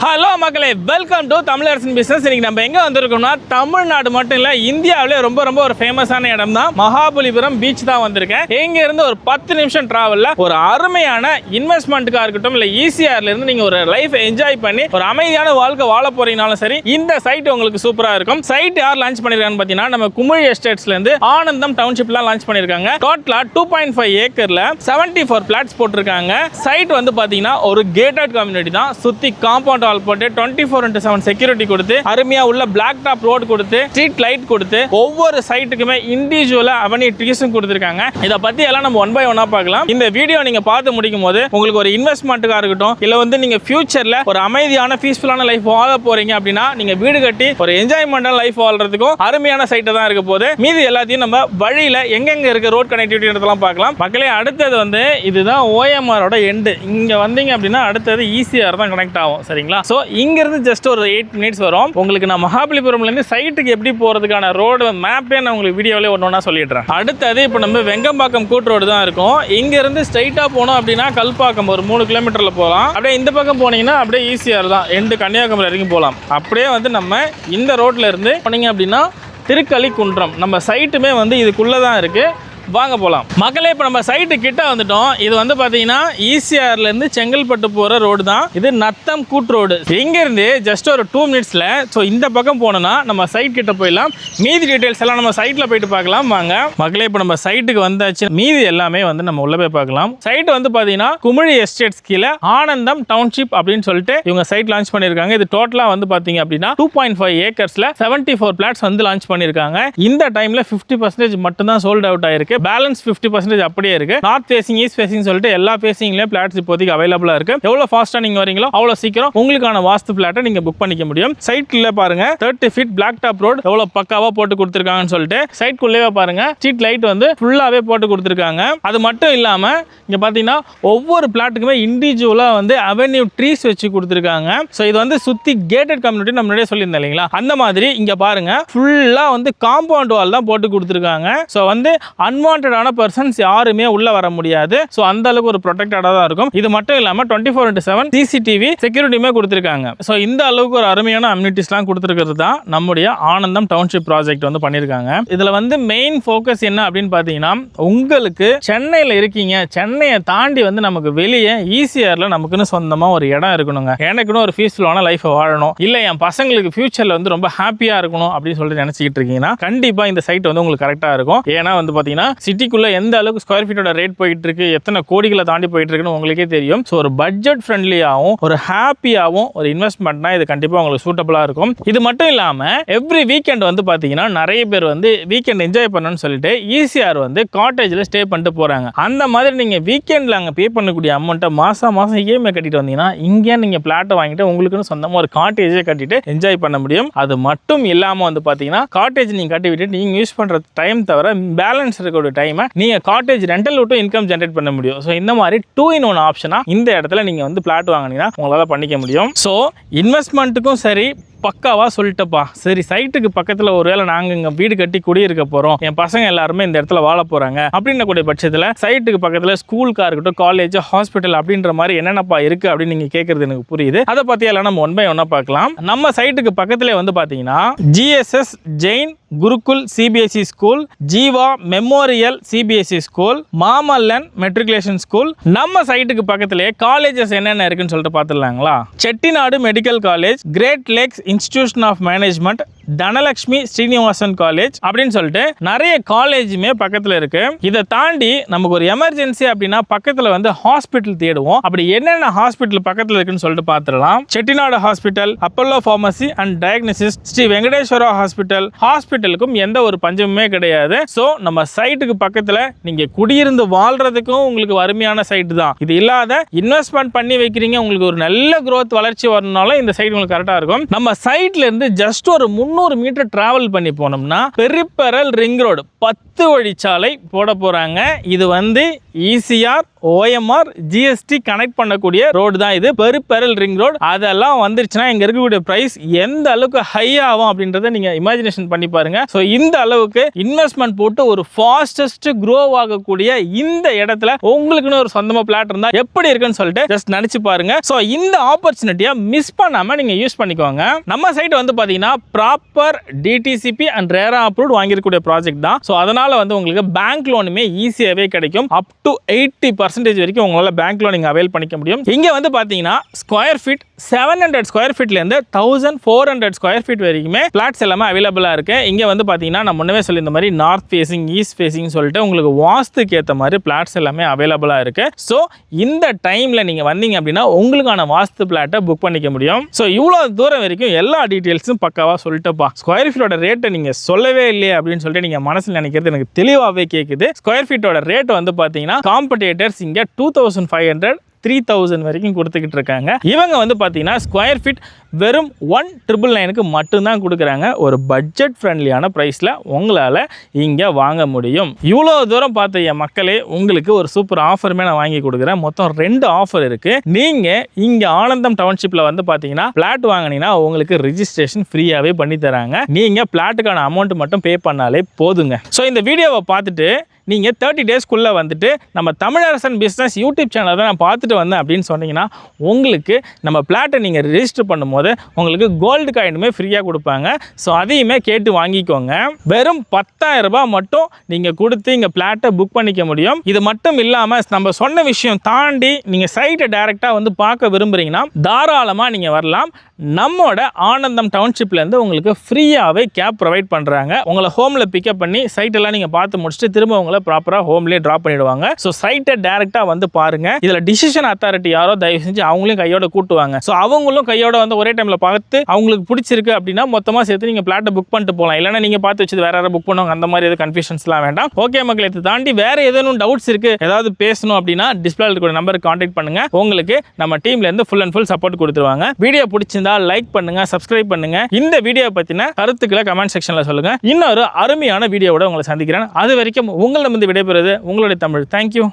Hello மக்களே, welcome to Tamilarasan business. இன்னைக்கு நம்ம எங்க வந்திருக்கோம்னா தமிழ்நாடு மட்டும் இல்ல இந்தியாவிலே ரொம்ப ஒரு ஃபேமஸான இடம் தான் மகாபலிபுரம் பீச் தான் வந்திருக்கேன். இங்க இருந்து ஒரு 10 நிமிஷம் டிராவல்ல ஒரு அருமையான இன்வெஸ்ட்மெண்ட்டுக்காக இருக்கட்டும் இல்ல ஈசிஆர்ல இருந்து நீங்க ஒரு லைஃப் என்ஜாய் பண்ணி ஒரு அமைதியான வாழ்க்கை வாழ போறீங்கனாலும் சரி இந்த சைட் உங்களுக்கு சூப்பரா இருக்கும். சைட் யார் லான்ச் பண்ணிருக்காங்கன்னு பாத்தீங்கன்னா நம்ம குமிழி எஸ்டேட்ஸ்ல இருந்து ஆனந்தம் டவுன்ஷிப்ல லான்ச் பண்ணிருக்காங்க. டோட்டலா 2.5 ஏக்கர்ல 74 பிளாட்ஸ் போட்டிருக்காங்க. சைட் வந்து பாத்தீங்கன்னா ஒரு கேட்டட் கம்யூனிட்டி தான். சுத்தி காம்பவுண்ட் வால் போட்டு 24/7 செக்யூரிட்டி கொடுத்து அருமையா உள்ள பிளாக் டாப் ரோட் கொடுத்து ஸ்ட்ரீட் லைட் கொடுத்து ஒவ்வொரு சைட்டுக்குமே இண்டிவிஜுவலா அவனி ட்ரீஸும் கொடுத்திருக்காங்க. இத பத்தி எல்லாம் நம்ம ஒன் பை ஒன்னா பார்க்கலாம். இந்த வீடியோ நீங்க பார்த்து முடிக்கும் போது உங்களுக்கு ஒரு இன்வெஸ்ட்மெண்ட்டுக்கா இருக்கட்டும் இல்ல வந்து நீங்க ஃபியூச்சர்ல ஒரு அமைதியான பீஸ்ஃபுல்லான லைஃப் வாழ போறீங்க அப்படின்னா நீங்க வீடு கட்டி ஒரு என்ஜாய்மெண்டான லைஃப் வாழ்றதுக்கும் அருமையான சைட்டை தான் இருக்க போது. மீதி எல்லாத்தையும் நம்ம வழியில எங்கெங்க இருக்க ரோட் கனெக்டிவிட்டி பார்க்கலாம். மக்களே, அடுத்தது வந்து இதுதான் ஓஎம்ஆரோட எண்டு. இங்க வந்தீங்க அப்படின்னா அடுத்தது ஈசிஆர் தான் கனெக்ட் ஆகும். சரிங்களா? ஸோ இங்கிருந்து ஜஸ்ட் ஒரு 8 மினிட்ஸ் வரும். உங்களுக்கு நான் மகாபலிபுரம்லேருந்து சைட்டுக்கு எப்படி போகிறதுக்கான ரோடு மேப்பே நான் உங்களுக்கு வீடியோவிலே ஒன்றா சொல்லிடுறேன். அடுத்தது இப்போ நம்ம வெங்கம்பாக்கம் கூட்டு ரோடு தான் இருக்கும். இங்கேருந்து ஸ்ட்ரைட்டாக போனோம் அப்படின்னா கல்பாக்கம் ஒரு 3 கிலோமீட்டரில் போகலாம். அப்படியே இந்த பக்கம் போனீங்கன்னா அப்படியே ஈஸியாக தான் எண்டு கன்னியாகுமரி வரைக்கும் போகலாம். அப்படியே வந்து நம்ம இந்த ரோட்டில் இருந்து போனீங்க அப்படின்னா திருக்கலிக்குன்றம் நம்ம சைட்டுமே வந்து இதுக்குள்ளே தான் இருக்குது. வாங்க போகலாம். மக்களே, இப்போ நம்ம சைட்டு கிட்ட வந்துட்டோம். இது வந்து பார்த்தீங்கன்னா ஈசிஆர்லேருந்து செங்கல்பட்டு போகிற ரோடு தான். இது நத்தம் கூட்டு ரோடு. இங்கேருந்து ஜஸ்ட் ஒரு 2 மினிட்ஸில் ஸோ இந்த பக்கம் போனோன்னா நம்ம சைட் கிட்ட போயிடலாம். மீதி டீட்டெயில்ஸ் எல்லாம் நம்ம சைட்டில் போயிட்டு பார்க்கலாம். வாங்க மக்களே, இப்போ நம்ம சைட்டுக்கு வந்தாச்சு. மீதி எல்லாமே வந்து நம்ம உள்ள போய் பார்க்கலாம். சைட் வந்து பார்த்தீங்கன்னா குமிழி எஸ்டேட்ஸ் கீழே ஆனந்தம் டவுன்ஷிப் அப்படின்னு சொல்லிட்டு இவங்க சைட் லான்ச் பண்ணியிருக்காங்க. இது டோட்டலாக வந்து பார்த்தீங்க அப்படின்னா 2.5 ஏக்கர்ஸில் 74 பிளாட்ஸ் வந்து லான்ச் பண்ணியிருக்காங்க. இந்த டைமில் 50% மட்டும்தான் சோல்ட் அவுட் ஆயிருக்கு. பேலன்ஸ் 50% அப்படியே இருக்கு. நார்த் ஃபேசிங், ஈஸ்ட் ஃபேசிங் சொல்லிட்டு எல்லா ஃபேசிங்லயும் பிளாட்ஸ் இப்போதைக்கு அவைலபிளா இருக்கு. எவ்வளவு ஃபாஸ்டா நீங்க வரீங்களோ அவ்வளவு சீக்கிரம் உங்களுக்கான வாஸ்து பிளாட்டை நீங்க புக் பண்ணிக்க முடியும். சைட்ல பாருங்க 30 ஃபீட் பிளாக் டாப் ரோட் எவ்வளவு பக்காவா போட்டு கொடுத்திருக்காங்கன்னு சொல்லிட்டு சைட்குள்ளேயே பாருங்க ஸ்ட்ரீட் லைட் வந்து ஃபுல்லாவே போட்டு கொடுத்திருக்காங்க. அது மட்டும் இல்லாம இங்க பாத்தீங்கன்னா ஒவ்வொரு பிளாட்டுக்குமே இண்டிவிஜுவலா வந்து அவென்யூ ட்ரீஸ் வச்சு கொடுத்திருக்காங்க. சோ இது வந்து சுத்தி கேட்டட் கம்யூனிட்டி நம்ம முன்னாடியே சொல்லியிருந்தேன் இல்லைங்களா, அந்த மாதிரி இங்க பாருங்க ஃபுல்லா வந்து காம்பவுண்ட் வால் தான் போட்டு கொடுத்திருக்காங்க. சோ வந்து அன்வான்டான பர்சன்ஸ் யாருமே உள்ள வர முடியாது. சோ அந்த அளவுக்கு ஒரு ப்ரொடெக்டடா தான் இருக்கும். இது மட்டும் இல்லாம 24/7 சிசிடிவி செக்யூரிட்டியுமே கொடுத்திருக்காங்க. சோ இந்த அளவுக்கு ஒரு அருமையான அம்யூனிட்டிஸ்லாம் கொடுத்திருக்கிறது தான் நம்முடைய ஆனந்தம் டவுன்ஷிப் ப்ராஜெக்ட் வந்து பண்ணிருக்காங்க. இதுல வந்து மெயின் ஃபோக்கஸ் என்ன அப்படின்னு பாத்தீங்கன்னா, உங்களுக்கு சென்னையில இருக்கீங்க, சென்னையை தாண்டி வந்து நமக்கு வெளியே ஈசிஆர்ல நமக்குன்னு சொந்தமா ஒரு இடம் இருக்கணுங்க, எனக்குன்னு ஒரு பீஸ்ஃபுல்லான லைஃப் வாழணும், இல்ல என் பசங்களுக்கு ஃபியூச்சர்ல வந்து ரொம்ப ஹாப்பியா இருக்கணும் அப்படின்னு சொல்லிட்டு நினைச்சிட்டு இருக்கீங்கன்னா கண்டிப்பா இந்த சைட் வந்து உங்களுக்கு கரெக்டா இருக்கும். ஏன்னா வந்து பாத்தீங்கன்னா சிட்டிக்குள்ள எந்த அளவுக்கு ஸ்கொயர் ஃபீட்டோட ரேட் போயிட்டு இருக்கு, எத்தனை கோடிகளை தாண்டி போயிட்டு இருக்குன்னு உங்களுக்கே தெரியும். ஸோ ஒரு பட்ஜெட் ஃப்ரெண்ட்லியாகவும் ஒரு ஹாப்பியாகவும் ஒரு இன்வெஸ்ட்மெண்ட்னா இது கண்டிப்பாக உங்களுக்கு சூட்டபிளாக இருக்கும். இது மட்டும் இல்லாமல் எவ்ரி வீக்கெண்ட் வந்து பார்த்தீங்கன்னா நிறைய பேர் வந்து வீக்கெண்ட் என்ஜாய் பண்ணணும்னு சொல்லிட்டு ஈசிஆர் வந்து காட்டேஜில் ஸ்டே பண்ணிட்டு போகிறாங்க. அந்த மாதிரி நீங்கள் வீக்கெண்டில் அங்கே பே பண்ணக்கூடிய அமௌண்ட்டை மாதம் இஎம்ஐ கட்டிட்டு வந்தீங்கன்னா இங்கே நீங்கள் பிளாட்டை வாங்கிட்டு உங்களுக்குன்னு சொந்தமாக ஒரு காட்டேஜே கட்டிட்டு என்ஜாய் பண்ண முடியும். அது மட்டும் இல்லாமல் வந்து பார்த்தீங்கன்னா காட்டேஜ் நீங்கள் கட்டி விட்டு நீங்கள் யூஸ் பண்ணுற டைம் தவிர பேலன்ஸ் இருக்கக்கூடிய டைமை நீங்க காட்டேஜ் ரெண்டல் விட்டு இன்கம் ஜெனரேட் பண்ண முடியும். ஸோ இந்த மாதிரி 2-in-1 ஆப்ஷனா இந்த இடத்துல நீங்க வந்து பிளாட் வாங்கினீங்கன்னா உங்களால பண்ணிக்க முடியும். ஸோ இன்வெஸ்ட்மெண்ட்டுக்கும் சரி பக்காவா சொல்லிட்டப்பா. சரி, சைட்டுக்கு பக்கத்தில் ஒருவேளை நாங்கள் இங்கே வீடு கட்டி குடியிருக்க போகிறோம், என் பசங்க எல்லாருமே இந்த இடத்துல வாழ போகிறாங்க அப்படின்ற கூடிய பட்சத்தில் சைட்டுக்கு பக்கத்தில் ஸ்கூலுக்காக இருக்கட்டும், காலேஜ், ஹாஸ்பிட்டல் அப்படின்ற மாதிரி என்னென்னப்பா இருக்குது அப்படின்னு நீங்கள் கேட்குறது எனக்கு புரியுது. அதை பற்றி எல்லாம் நம்ம ஒன் பை ஒன்னாக பார்க்கலாம். நம்ம சைட்டுக்கு பக்கத்திலே வந்து பார்த்தீங்கன்னா GSS Jain Gurukul CBSE school, Jeeva memorial CBSE school, Mamallan matriculation school. நம்ம சைட்டுக்கு பக்கத்திலே காலேஜஸ் என்னென்ன இருக்குன்னு சொல்லிட்டு பார்த்துடலாங்களா. Chettinad medical college, great lakes institution of management, Dhanalakshmi Srinivasan college அப்படின்னு சொல்லிட்டு நிறைய காலேஜுமே பக்கத்தில் இருக்கு. இதை தாண்டி நமக்கு ஒரு எமர்ஜென்சி அப்படின்னா பக்கத்தில் வந்து ஹாஸ்பிட்டல் தேடுவோம். அப்படி என்னென்ன ஹாஸ்பிட்டல் பக்கத்தில் இருக்குன்னு சொல்லிட்டு பார்த்துடலாம். Chettinad hospital, Apollo pharmacy and diagnosis, Sri Venkateswara ஹாஸ்பிட்டலுக்கும் எந்த ஒரு பஞ்சமுமே கிடையாது. ஸோ நம்ம சைட்டுக்கு பக்கத்தில் நீங்க குடியிருந்து வாழ்றதுக்கும் உங்களுக்கு அருமையான சைட்டு தான். இது இல்லாத இன்வெஸ்ட்மெண்ட் பண்ணி வைக்கிறீங்க, உங்களுக்கு ஒரு நல்ல growth வளர்ச்சி வரணும்னாலும் இந்த சைட் உங்களுக்கு கரெக்டாக இருக்கும். நம்ம சைட்ல இருந்து ஜஸ்ட் ஒரு 300 மீட்டர் டிராவல் பண்ணி போனோம்னா பெரிப்பரல் ரிங் ரோடு 10 வழிச்சாலை போட போறாங்க. இது வந்து ஈசிஆர் OMR GST கனெக்ட் பண்ணக்கூடிய ரோடு தான் இது, பெருப்பெரல் ரிங் ரோடு. அதெல்லாம் வந்துருச்சுன்னா இங்க இருக்கக்கூடிய பிரைஸ் எந்த அளவுக்கு ஹை ஆகும் அப்படின்றத நீங்க இமேஜினேஷன் பண்ணி பாருங்க. ஸோ இந்த அளவுக்கு இன்வெஸ்ட்மெண்ட் போட்டு ஒரு ஃபாஸ்டஸ்ட் க்ரோ ஆகக்கூடிய இந்த இடத்துல உங்களுக்குன்னு ஒரு சொந்தமா பிளாட் இருந்தா எப்படி இருக்குன்னு சொல்லிட்டு ஜஸ்ட் நினைச்சு பாருங்க. ஸோ இந்த ஆப்பர்ச்சுனிட்டியை மிஸ் பண்ணாம நீங்க யூஸ் பண்ணிக்கோங்க. நம்ம சைட் வந்து பாத்தீங்கன்னா proper DTCP and RERA approved வாங்கியிருக்கக்கூடிய ப்ராஜெக்ட் தான். ஸோ அதனால வந்து உங்களுக்கு பேங்க் லோனுமே ஈஸியாகவே கிடைக்கும். அப் டு 80% வரைக்கும் உங்களால் பேங்க் லோன் நீங்கள் அவைல் பண்ணிக்க முடியும். இங்கே வந்து பார்த்தீங்கன்னா ஸ்கொயர் ஃபீட் 700 ஸ்கொயர் ஃபீட்லேருந்து 1400 ஸ்கொயர் ஃபீட் வரைக்குமே பிளாட்ஸ் எல்லாமே அவைலபிளாக இருக்கு. இங்கே வந்து பார்த்தீங்கன்னா நான் முன்னவே சொல்லி இந்த மாதிரி நார்த் ஃபேசிங், ஈஸ்ட் ஃபேசிங் சொல்லிட்டு உங்களுக்கு வாஸ்துக்கு ஏற்ற மாதிரி பிளாட்ஸ் எல்லாமே அவைலபிளாக இருக்கு. ஸோ இந்த டைமில் நீங்கள் வந்தீங்க அப்படின்னா உங்களுக்கான வாஸ்து பிளாட்டை புக் பண்ணிக்க முடியும். ஸோ இவ்வளோ தூரம் வரைக்கும் எல்லா டீட்டெயில்ஸும் பக்காவாக சொல்லிட்டுப்பா. ஸ்கொயர் ஃபீட்டோட ரேட்டை நீங்கள் சொல்லவே இல்லையே அப்படின்னு சொல்லிட்டு நீங்கள் மனசில் நினைக்கிறது எனக்கு தெளிவாகவே கேட்குது. ஸ்கொயர் ஃபீட்டோட ரேட் வந்து பார்த்தீங்கன்னா காம்படிட்டர்ஸ் இங்கே 2500 3000 வரைக்கும் கொடுத்துக்கிட்டு இருக்காங்க. இவங்க வந்து பார்த்தீங்கன்னா ஸ்கொயர் ஃபீட் வெறும் 1999க்கு மட்டும்தான் கொடுக்குறாங்க. ஒரு பட்ஜெட் ஃப்ரெண்ட்லியான ப்ரைஸில் உங்களால் இங்கே வாங்க முடியும். இவ்வளோ தூரம் பார்த்த என் மக்களே, உங்களுக்கு ஒரு சூப்பர் ஆஃபருமே நான் வாங்கி கொடுக்குறேன். மொத்தம் 2 ஆஃபர் இருக்குது. நீங்கள் இங்கே ஆனந்தம் டவுன்ஷிப்பில் வந்து பார்த்தீங்கன்னா பிளாட் வாங்கினீங்கன்னா உங்களுக்கு ரிஜிஸ்ட்ரேஷன் ஃப்ரீயாகவே பண்ணி தராங்க. நீங்கள் பிளாட்டுக்கான அமௌண்ட் மட்டும் பே பண்ணாலே போதுங்க. ஸோ இந்த வீடியோவை பார்த்துட்டு நீங்கள் 30 டேஸ்க்குள்ளே வந்துட்டு நம்ம தமிழரசன் பிஸ்னஸ் யூடியூப் சேனலை தான் நான் பார்த்துட்டு வந்தேன் அப்படின்னு சொன்னீங்கன்னா உங்களுக்கு நம்ம பிளாட்டை நீங்கள் ரெஜிஸ்டர் பண்ணும்போது உங்களுக்கு கோல்டு காயினுமே ஃப்ரீயாக கொடுப்பாங்க. ஸோ அதையுமே கேட்டு வாங்கிக்கோங்க. வெறும் 10,000 ரூபாய் மட்டும் நீங்கள் கொடுத்து இங்கே பிளாட்டை புக் பண்ணிக்க முடியும். இது மட்டும் இல்லாமல் நம்ம சொன்ன விஷயம் தாண்டி நீங்கள் சைட்டை டைரெக்டாக வந்து பார்க்க விரும்புகிறீங்கன்னா தாராளமாக நீங்கள் வரலாம். நம்மோட ஆனந்தம் டவுன்ஷிப்லேருந்து உங்களுக்கு ஃப்ரீயாகவே கேப் ப்ரொவைட் பண்ணுறாங்க. உங்களை ஹோமில் பிக்கப் பண்ணி சைட்டெல்லாம் நீங்கள் பார்த்து முடிச்சுட்டு திரும்ப உங்களை ப்ராப்பராக ஹோம்லேயே ட்ராப் பண்ணிடுவாங்க. ஸோ சைட்டை டேரெக்டாக வந்து பாருங்கள். இதில் டிசிஷன் அத்தாரிட்டி யாரோ தயவு செஞ்சு அவங்களையும் கையோட கூட்டுவாங்க. ஸோ அவங்களும் கையோட வந்து ஒரே டைமில் பார்த்து அவங்களுக்கு பிடிச்சிருக்கு அப்படின்னா மொத்தமாக சேர்த்து நீங்கள் பிளாட்டை புக் பண்ணிட்டு போகலாம். இல்லைனா நீங்கள் பார்த்து வச்சு வேற யாரும் புக் பண்ணுவாங்க, அந்த மாதிரி எதுவும் கன்ஃபியூஷன்ஸ்லாம் வேண்டாம். ஓகே மக்களை, இதை தாண்டி வேறு ஏதேனும் டவுட்ஸ் இருக்குது, ஏதாவது பேசணும் அப்படின்னா டிஸ்பிளே இருக்கிற நம்பருக்கு கான்டாக்ட் பண்ணுங்க. உங்களுக்கு நம்ம டீம்லேருந்து ஃபுல் அண்ட் ஃபுல் சப்போர்ட் கொடுத்துருவாங்க. வீடியோ பிடிச்சிருந்தா லைக் பண்ணுங்க, சப்ஸ்கிரைப் பண்ணுங்க. இந்த வீடியோ பற்றின கருத்துக்களை கமெண்ட் செக்ஷனில் சொல்லுங்க. இன்னொரு அருமையான வீடியோவோட உங்களை சந்திக்கிறேன். அது வரைக்கும் உங்களிடம் விடைபெறுவது உங்களுடைய தமிழ். தேங்க்யூ.